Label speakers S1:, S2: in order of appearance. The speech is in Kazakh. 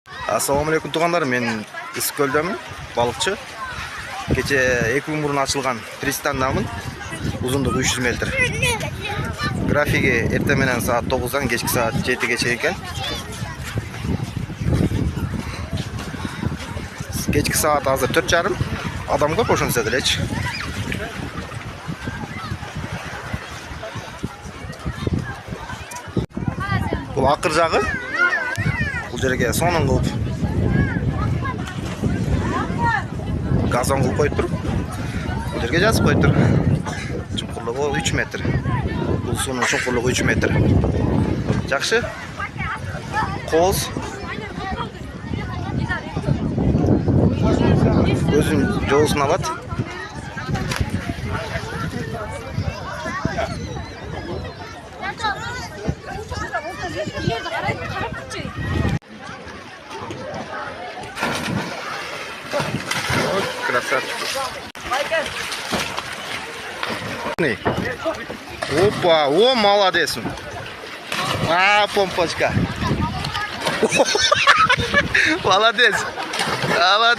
S1: Assalomu alaykum tug'anlar, men Isköl'damın, balıkçı. Gece 2 gün burun açılgan pristandamın. Uzunluğu 300 metre. Grafigi ertemenen saat 9'dan geçki saat 7'ge çeyreken. Geçki saat hazır 4:30. Adam көп ошончо делечи. Бул акыр жагы. Бул жерге сонун кылып газон кылып коюп туруп, бул жерге жазып коюп тур. Чуңкурлугу 3 метр. Бул суунун чуңкурлугу 3 метр. Жакшы. Кооз. Өзүн жоосун алат. Красавчик. Опа, о, молодец. А, помпочка. Молодец. Молодец.